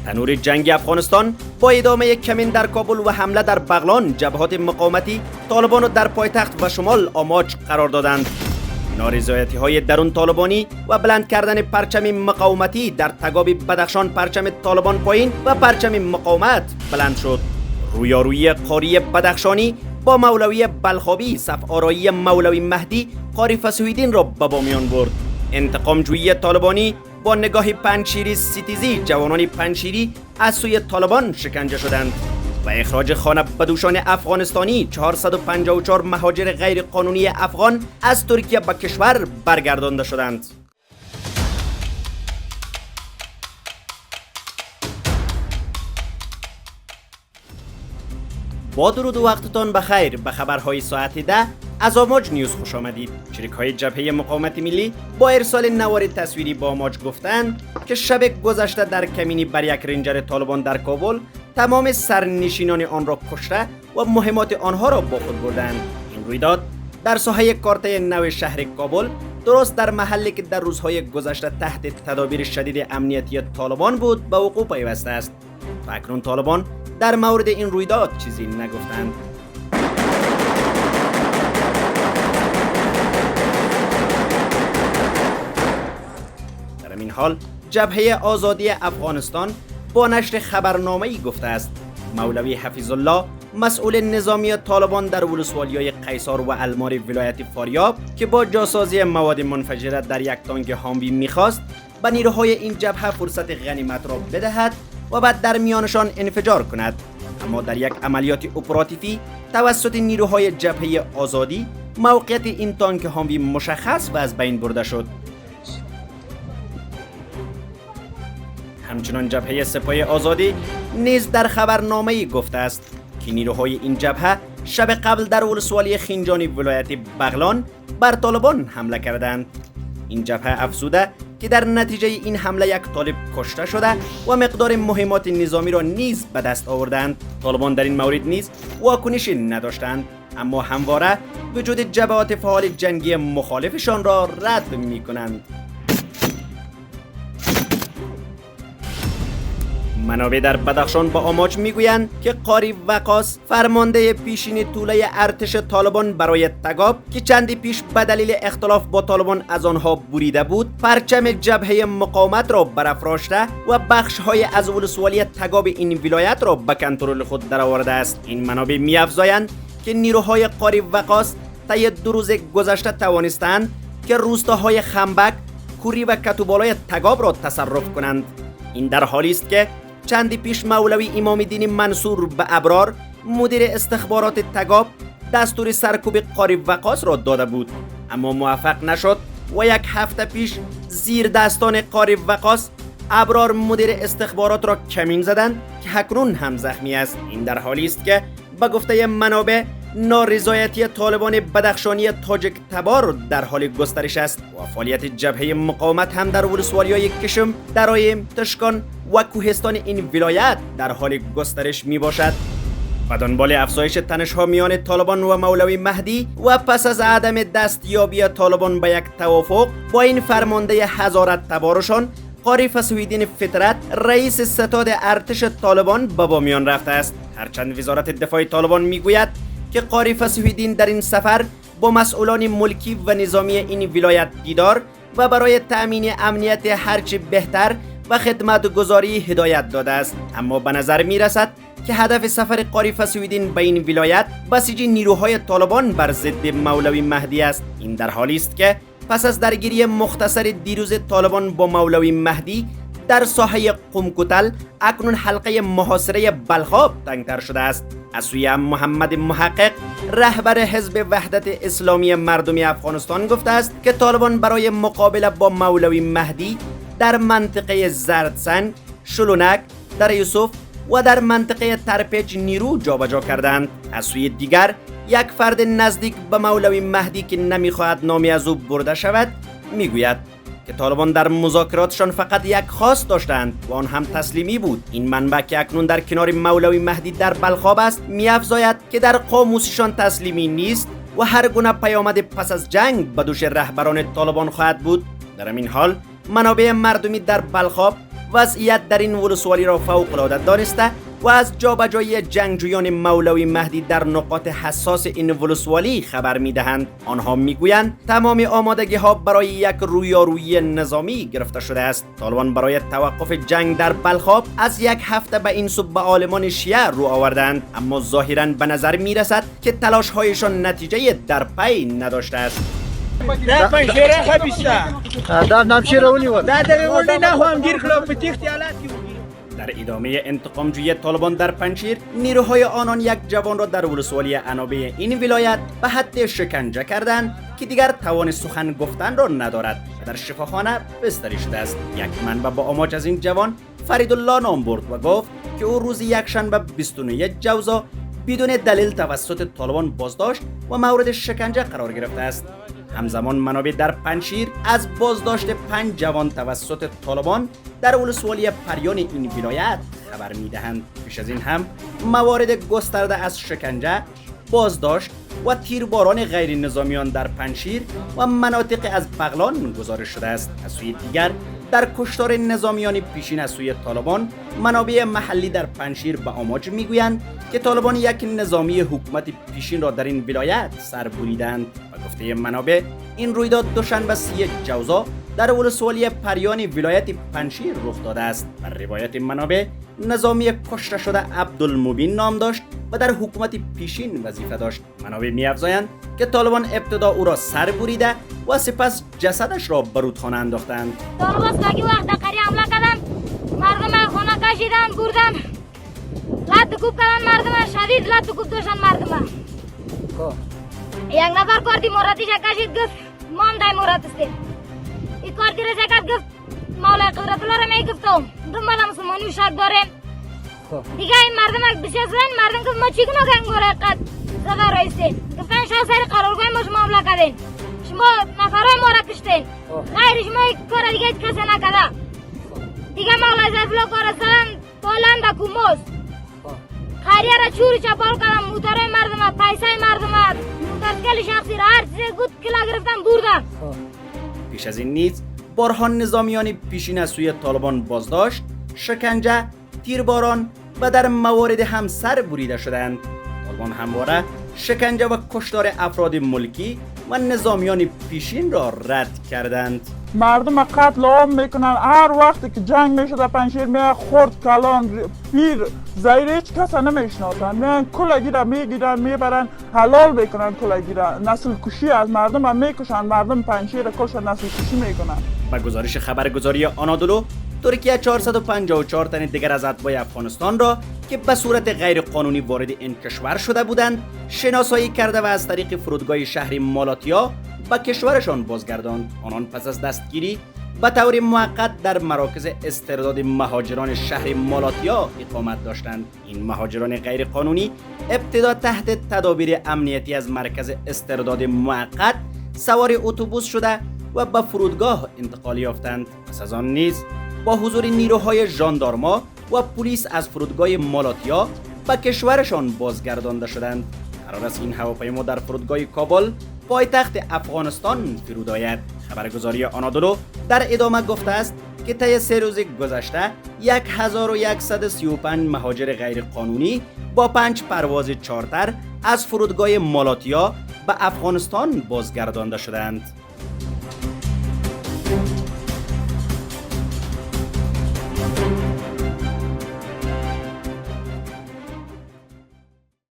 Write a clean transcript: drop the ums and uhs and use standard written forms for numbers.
تنور جنگی افغانستان با ادامه کمین در کابل و حمله در بغلان، جبهات مقاومتی طالبان را در پایتخت و شمال آماج قرار دادند. نارضایتی‌های درون طالبانی و بلند کردن پرچم مقاومتی در تگاب بدخشان، پرچم طالبان پایین و پرچم مقاومت بلند شد. رویارویی قاری بدخشانی با مولوی بلخابی، صف آرایی مولوی مهدی قاری فصیح‌الدین را به بامیان برد. انتقام جویی طالبانی با نگاه پنجشیری ستیزی، جوانان پنجشیری از سوی طالبان شکنجه شدند و اخراج خانه بدوشان افغانستانی 454 مهاجر غیر قانونی افغان از ترکیه به کشور برگردانده شدند. با درود و وقتتان بخیر. به خبرهای ساعت 10 از آماج نیوز خوش آمدید. شریک‌های جبهه مقاومت ملی با ارسال نوار تصویری با آماج گفتند که شب گذشته در کمینی بر یک رنجر طالبان در کابل تمام سرنشینان آن را کشته و مهمات آنها را با خود بردند. این رویداد در ساحه کارته نو شهر کابل، درست در محلی که در روزهای گذشته تحت تدابیر شدید امنیتی طالبان بود، به وقوع پیوسته است و اکنون طالبان در مورد این رویداد چیزی نگفتند. در این حال جبهه آزادی افغانستان با نشر خبرنامه‌ای گفته است مولوی حفیظ الله، مسئول نظامی طالبان در ولسوالیای قیصار و المار ولایت فاریاب که با جاسازی مواد منفجره در یک تانک هاموی میخواست به نیروهای این جبهه فرصت غنیمت را بدهد و بعد در میانشان انفجار کند، اما در یک عملیات اپراتیوی توسط نیروهای جبهه آزادی موقعیت این تانک هاموی مشخص و از بین برده شد. همچنان جبهه سپاه آزادی نیز در خبرنامه‌ای گفته است که نیروهای این جبهه شب قبل در ولسوالی خینجانی ولایت بغلان بر طالبان حمله کردند. این جبهه افزوده که در نتیجه این حمله یک طالب کشته شده و مقدار مهمات نظامی را نیز به دست آوردند. طالبان در این مورد نیز واکنشی نداشتند، اما همواره وجود جبهات فعال جنگی مخالفشان را رد می‌کنند. منابع در بدخشان با آماج میگویند که قاری وقاص، فرمانده پیشین توله ارتش طالبان برای تگاب که چندی پیش به دلیل اختلاف با طالبان از آنها بریده بود، پرچم جبهه مقاومت را برافراشته و بخش‌های از ولسوالی تگاب این ولایت را به کنترل خود درآورده است. این منابع می‌افزایند که نیروهای قاری وقاص طی 2 روز گذشته توانستند که روستاهای خنبک، کوری و کتوبالای تگاب را تصرف کنند. این در حالی است که چندی پیش مولوی امام دین منصور به ابرار، مدیر استخبارات تگاب، دستور سرکوب قاری وقاص را داده بود، اما موفق نشد و یک هفته پیش زیر دستان قاری وقاص ابرار مدیر استخبارات را کمین زدند که اکنون هم زخمی است. این در حالی است که به گفته منابع نارضایتی طالبان بدخشانی تاجک تبار در حال گسترش است و فعالیت جبهه مقاومت هم در ولسوالی‌های کشم، درایم، تشکان و کوهستان این ولایت در حال گسترش می باشد. و دنبال افزایش تنش‌ها میان طالبان و مولوی مهدی و پس از عدم دستیابی طالبان به یک توافق با این فرمانده هزارت تبارشان، قاری فصیح‌الدین فطرت، رئیس ستاد ارتش طالبان به بامیان رفته است. هرچند وزارت دفاع طالبان میگوید که قاری فصیح‌الدین در این سفر با مسئولان ملکی و نظامی این ولایت دیدار و برای تأمین امنیت هرچه بهتر و خدمتگزاری هدایت داده است، اما به نظر می رسد که هدف سفر قاری فصیح‌الدین به این ولایت بسیج نیروهای طالبان بر ضد مولوی مهدی است. این در حالی است که پس از درگیری مختصر دیروز طالبان با مولوی مهدی در ساحه قمکتل، اکنون حلقه محاصره بلخاب تنگتر شده است. از سوی محمد محقق، رهبر حزب وحدت اسلامی مردمی افغانستان گفته است که طالبان برای مقابله با مولوی مهدی در منطقه زردسنگ، شلونک، در یوسف و در منطقه ترپچ نیرو جابجا کردند. از سوی دیگر، یک فرد نزدیک به مولوی مهدی که نمیخواهد نامی از او برده شود میگوید که طالبان در مذاکراتشان فقط یک خواست داشتند و آن هم تسلیمی بود. این منبع که اکنون در کنار مولوی مهدی در بلخاب است می‌افزاید که در قاموسشان تسلیمی نیست و هر گونه پیامد پس از جنگ به دوش رهبران طالبان خواهد بود. در این حال منابع مردمی در بلخاب وضعیت در این ولسوالی را فوق‌العاده دانسته و از جابجایی جنگجویان مولوی مهدی در نقاط حساس این ولسوالی خبر می‌دهند. آنها می‌گویند تمام آمادگی‌ها برای یک رویارویی نظامی گرفته شده است. طالبان برای توقف جنگ در بلخاب از یک هفته به این سو به عالمان شیعه رو آوردند، اما ظاهراً به نظر می‌رسد که تلاش‌هایشان نتیجه در پی نداشته است. در پنجره خبیسته در نمشیر اونی در ولی نه هم گیر کلاب به تیخت حالتی در ادامه انتقامجویی طالبان در پنجشیر، نیروهای آنان یک جوان را در ولسوالی عنابه این ولایت به حد شکنجه کردند که دیگر توان سخن گفتن را ندارد و در شفاخانه بستری شده است. یک منبع با آماج از این جوان فریدالله نام برد و گفت که او روز یکشنبه 29 جوزا بدون دلیل توسط طالبان بازداشت و مورد شکنجه قرار گرفته است. همزمان منابع در پنجشیر از بازداشت 5 جوان توسط طالبان در ولسوالی پریان این ولایت خبر می‌دهند. پیش از این هم موارد گسترده از شکنجه، بازداشت و تیرباران غیر نظامیان در پنجشیر و مناطق از بغلان گزارش شده است. از سوی دیگر در کشتار نظامیان پیشین از سوی طالبان، منابع محلی در پنجشیر به آماج میگویند که طالبان یک نظامی حکومت پیشین را در این ولایت سر بریدند. و گفته منابع این رویداد دوشنبه 30 جوزا در ولسوالی پریان ولایت پنجشیر رخ داده است. بر روایت منابع نظامی کشته شده عبدالمبین نام داشت و در حکومت پیشین وظیفه داشت. منابع می‌افزایند که طالبان ابتدا او را سر بریده و سپس جسدش را به رودخانه انداختند. طالبان ساکی وقت دقیقی حمله کردن، مردم خانه کشیدن، بردن، لط کوب کردن، مردم شدید لط کوب داشتن مردم. یک نفر کارتی مراتیش کشید گفت ما هم دای مرات استیم. این کارتی را کرد گفت مولای قدرت الله را میگفتم دنبال مسلمانی شک داریم. دیگه این مردم بسیار زن مردم گفت ما چیکار کنیم گوره قد زغر رایستیم. گفتن شما سر قرارگاه ما شما حمله کردین، شما نفرای ما را کشتین، غیر شما کار دیگه کسی نکرده. دیگه مولای زیفلا کار سرن بالند و کوموز خیریه را چوری چپال کردن، موترهای مردم، پیسه مردم، موترسکل شخصی را هر چیز گود کلا گرفتن بردن. پیش از این نیز بارها نظامیان پیشین از سوی طالبان بازداشت، شکنجه، تیرباران و در موارد هم سر بریده شدند. طالبان همواره شکنجه و کشتار افراد ملکی و نظامیان پیشین را رد کردند. مردم قتل عام میکنن. هر وقتی که جنگ میشه در پنجشیر میان خرد کلان پیر زیر هیچ کس نمیشناسن، میان کلگی را میگیرن میبرن حلال میکنن، کلگی را نسل کشی از مردم هم میکشن. مردم پنجشیر را کلش نسل کشی میکنن. با گزارش خبرگزاری آنادولو، ترکیه 454 تن دیگر از اتباع افغانستان را که به صورت غیر قانونی وارد این کشور شده بودند شناسایی کرده و از طریق فرودگاه شهر مالاتیا به کشورشان بازگرداند. آنان پس از دستگیری به طور موقت در مراکز استرداد مهاجران شهر مالاتیا اقامت داشتند. این مهاجران غیر قانونی ابتدا تحت تدابیر امنیتی از مرکز استرداد موقت سوار اتوبوس شده و به فرودگاه انتقال یافتند. پس از آن نیز با حضور نیروهای ژاندارما و پلیس از فرودگاه مالاتیا به کشورشان بازگردانده شدند. قرار است این هواپیما در فرودگاه کابل پایتخت افغانستان فرود آید. خبرگزاری آنادولو در ادامه گفته است که طی 3 روز گذشته 1135 مهاجر غیر قانونی با 5 پرواز چارتر از فرودگاه مالاتیا به افغانستان بازگردانده شدند.